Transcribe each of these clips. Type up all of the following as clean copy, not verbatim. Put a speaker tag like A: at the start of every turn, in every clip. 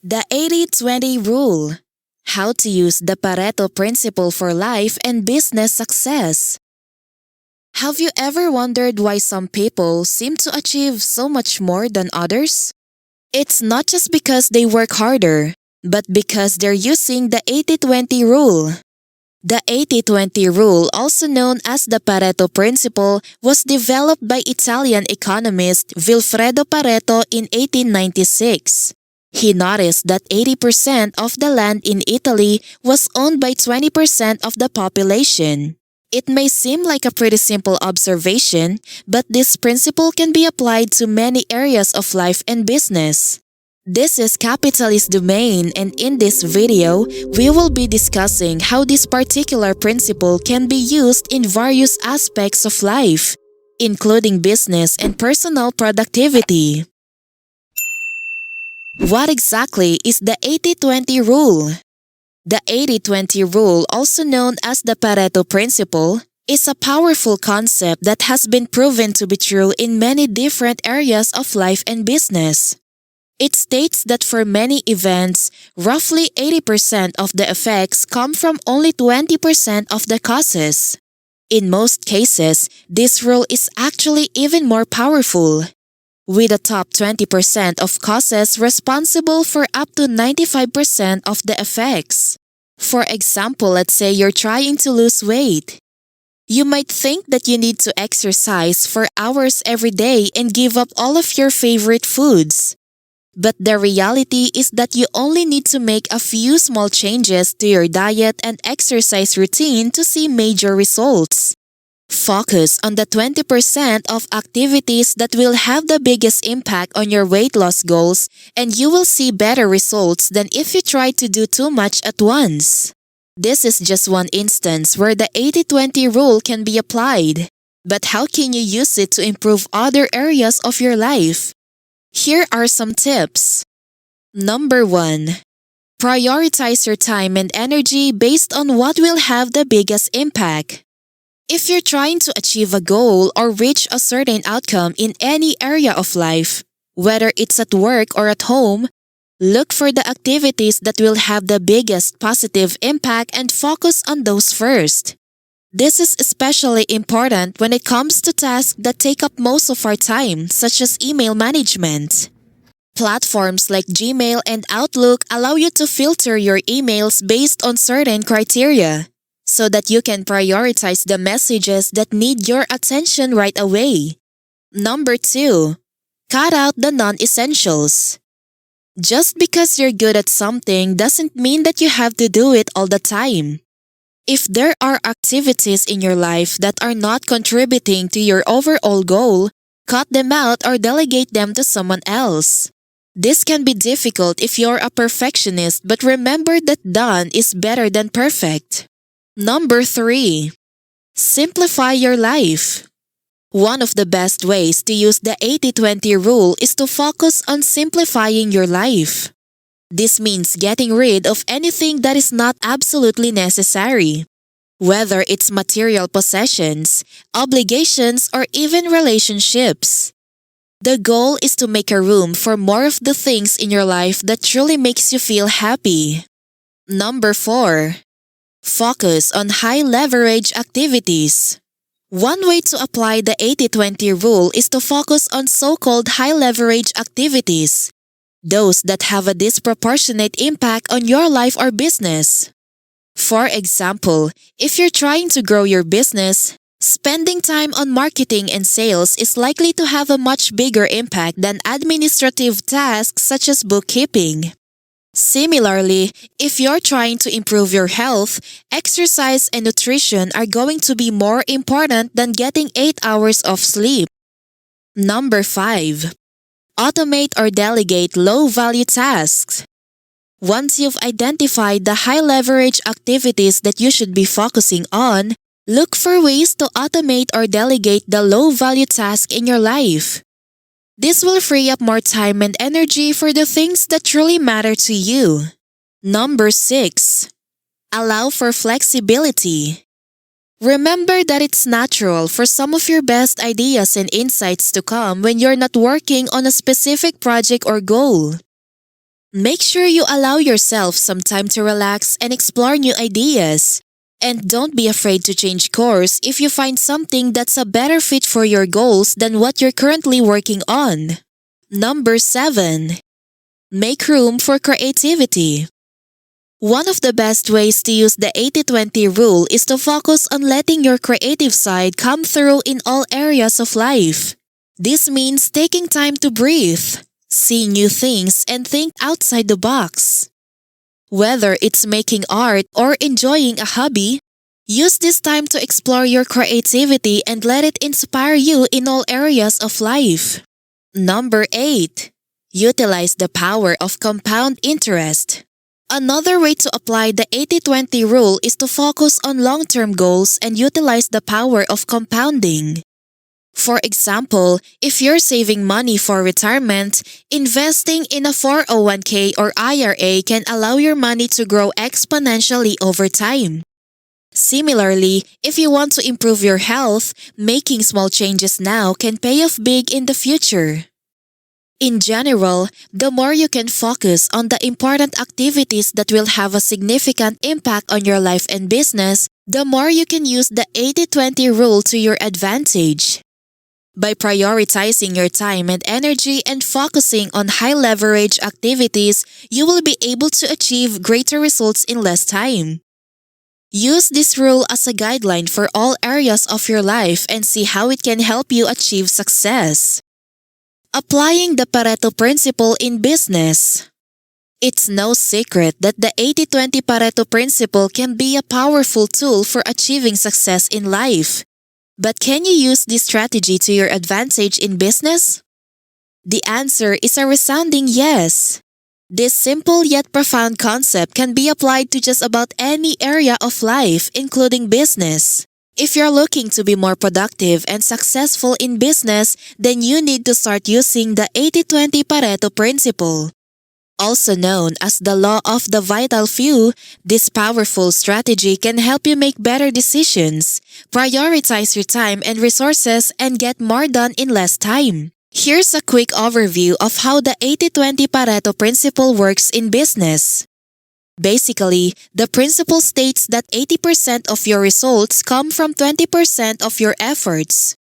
A: The 80-20 Rule. How to use the Pareto Principle for life and business success. Have you ever wondered why some people seem to achieve so much more than others? It's not just because they work harder, but because they're using the 80-20 rule. The 80-20 rule, also known as the Pareto Principle, was developed by Italian economist Vilfredo Pareto in 1896. He noticed that 80% of the land in Italy was owned by 20% of the population. It may seem like a pretty simple observation, but this principle can be applied to many areas of life and business. This is Capitalist Domain, and in this video, we will be discussing how this particular principle can be used in various aspects of life, including business and personal productivity. What exactly is the 80-20 rule? The 80-20 rule, also known as the Pareto Principle, is a powerful concept that has been proven to be true in many different areas of life and business. It states that for many events, roughly 80% of the effects come from only 20% of the causes. In most cases, this rule is actually even more powerful, with the top 20% of causes responsible for up to 95% of the effects. For example, let's say you're trying to lose weight. You might think that you need to exercise for hours every day and give up all of your favorite foods. But the reality is that you only need to make a few small changes to your diet and exercise routine to see major results. Focus on the 20% of activities that will have the biggest impact on your weight loss goals, and you will see better results than if you try to do too much at once. This is just one instance where the 80-20 rule can be applied. But how can you use it to improve other areas of your life? Here are some tips. Number 1. Prioritize your time and energy based on what will have the biggest impact. If you're trying to achieve a goal or reach a certain outcome in any area of life, whether it's at work or at home, look for the activities that will have the biggest positive impact and focus on those first. This is especially important when it comes to tasks that take up most of our time, such as email management. Platforms like Gmail and Outlook allow you to filter your emails based on certain criteria, so that you can prioritize the messages that need your attention right away. Number 2. Cut out the non-essentials. Just because you're good at something doesn't mean that you have to do it all the time. If there are activities in your life that are not contributing to your overall goal, cut them out or delegate them to someone else. This can be difficult if you're a perfectionist, but remember that done is better than perfect. Number 3. Simplify your life. One of the best ways to use the 80-20 rule is to focus on simplifying your life. This means getting rid of anything that is not absolutely necessary, whether it's material possessions, obligations, or even relationships. The goal is to make a room for more of the things in your life that truly makes you feel happy. Number 4. Focus on high-leverage activities. One way to apply the 80-20 rule is to focus on so-called high-leverage activities, those that have a disproportionate impact on your life or business. For example, if you're trying to grow your business, spending time on marketing and sales is likely to have a much bigger impact than administrative tasks such as bookkeeping. Similarly, if you're trying to improve your health, exercise and nutrition are going to be more important than getting 8 hours of sleep. Number 5. Automate or delegate low-value tasks. Once you've identified the high-leverage activities that you should be focusing on, look for ways to automate or delegate the low-value task in your life. This will free up more time and energy for the things that truly matter to you. Number 6. Allow for flexibility. Remember that it's natural for some of your best ideas and insights to come when you're not working on a specific project or goal. Make sure you allow yourself some time to relax and explore new ideas. And don't be afraid to change course if you find something that's a better fit for your goals than what you're currently working on. Number 7. Make room for creativity. One of the best ways to use the 80-20 rule is to focus on letting your creative side come through in all areas of life. This means taking time to breathe, see new things, and think outside the box. Whether it's making art or enjoying a hobby, use this time to explore your creativity and let it inspire you in all areas of life. Number 8. Utilize the power of compound interest. Another way to apply the 80-20 rule is to focus on long-term goals and utilize the power of compounding. For example, if you're saving money for retirement, investing in a 401k or IRA can allow your money to grow exponentially over time. Similarly, if you want to improve your health, making small changes now can pay off big in the future. In general, the more you can focus on the important activities that will have a significant impact on your life and business, the more you can use the 80-20 rule to your advantage. By prioritizing your time and energy and focusing on high-leverage activities, you will be able to achieve greater results in less time. Use this rule as a guideline for all areas of your life and see how it can help you achieve success. Applying the Pareto Principle in business. It's no secret that the 80-20 Pareto Principle can be a powerful tool for achieving success in life. But can you use this strategy to your advantage in business? The answer is a resounding yes. This simple yet profound concept can be applied to just about any area of life, including business. If you're looking to be more productive and successful in business, then you need to start using the 80-20 Pareto Principle. Also known as the law of the vital few, this powerful strategy can help you make better decisions, prioritize your time and resources, and get more done in less time. Here's a quick overview of how the 80-20 Pareto Principle works in business. Basically, the principle states that 80% of your results come from 20% of your efforts.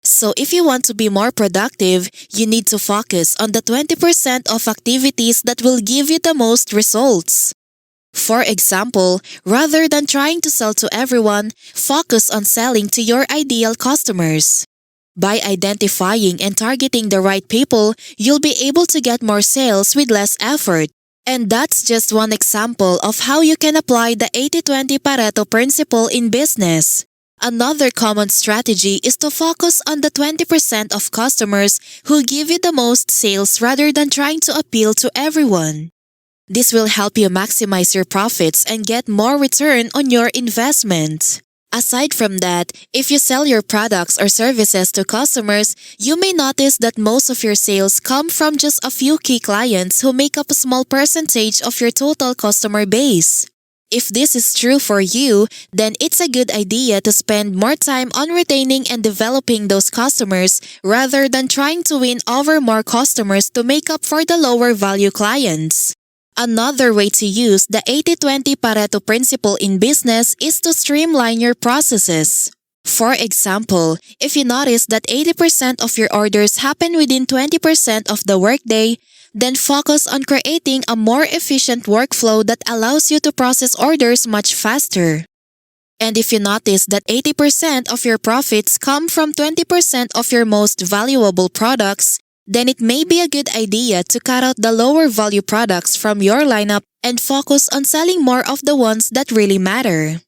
A: So if you want to be more productive, you need to focus on the 20% of activities that will give you the most results. For example, rather than trying to sell to everyone, focus on selling to your ideal customers. By identifying and targeting the right people, you'll be able to get more sales with less effort. And that's just one example of how you can apply the 80-20 Pareto Principle in business. Another common strategy is to focus on the 20% of customers who give you the most sales rather than trying to appeal to everyone. This will help you maximize your profits and get more return on your investment. Aside from that, if you sell your products or services to customers, you may notice that most of your sales come from just a few key clients who make up a small percentage of your total customer base. If this is true for you, then it's a good idea to spend more time on retaining and developing those customers rather than trying to win over more customers to make up for the lower value clients. Another way to use the 80-20 Pareto Principle in business is to streamline your processes. For example, if you notice that 80% of your orders happen within 20% of the workday, then focus on creating a more efficient workflow that allows you to process orders much faster. And if you notice that 80% of your profits come from 20% of your most valuable products, then it may be a good idea to cut out the lower value products from your lineup and focus on selling more of the ones that really matter.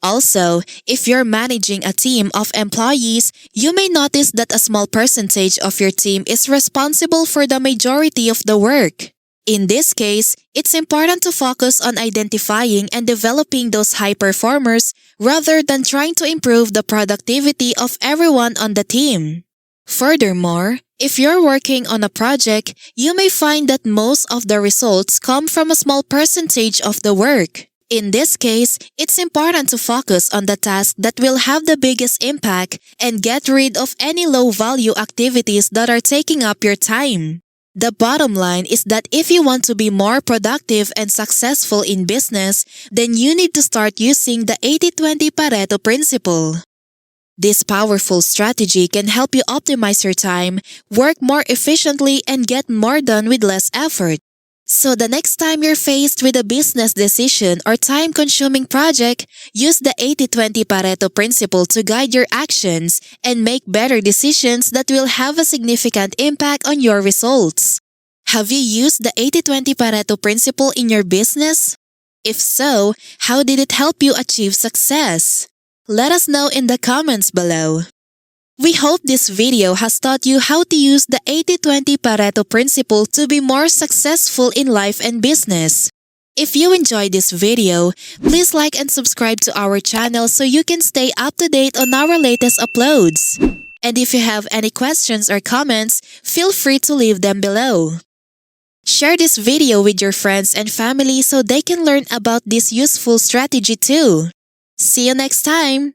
A: Also, if you're managing a team of employees, you may notice that a small percentage of your team is responsible for the majority of the work. In this case, it's important to focus on identifying and developing those high performers rather than trying to improve the productivity of everyone on the team. Furthermore, if you're working on a project, you may find that most of the results come from a small percentage of the work. In this case, it's important to focus on the tasks that will have the biggest impact and get rid of any low-value activities that are taking up your time. The bottom line is that if you want to be more productive and successful in business, then you need to start using the 80-20 Pareto Principle. This powerful strategy can help you optimize your time, work more efficiently, and get more done with less effort. So the next time you're faced with a business decision or time-consuming project, use the 80-20 Pareto Principle to guide your actions and make better decisions that will have a significant impact on your results. Have you used the 80-20 Pareto Principle in your business? If so, how did it help you achieve success? Let us know in the comments below. We hope this video has taught you how to use the 80-20 Pareto Principle to be more successful in life and business. If you enjoyed this video, please like and subscribe to our channel so you can stay up to date on our latest uploads. And if you have any questions or comments, feel free to leave them below. Share this video with your friends and family so they can learn about this useful strategy too. See you next time!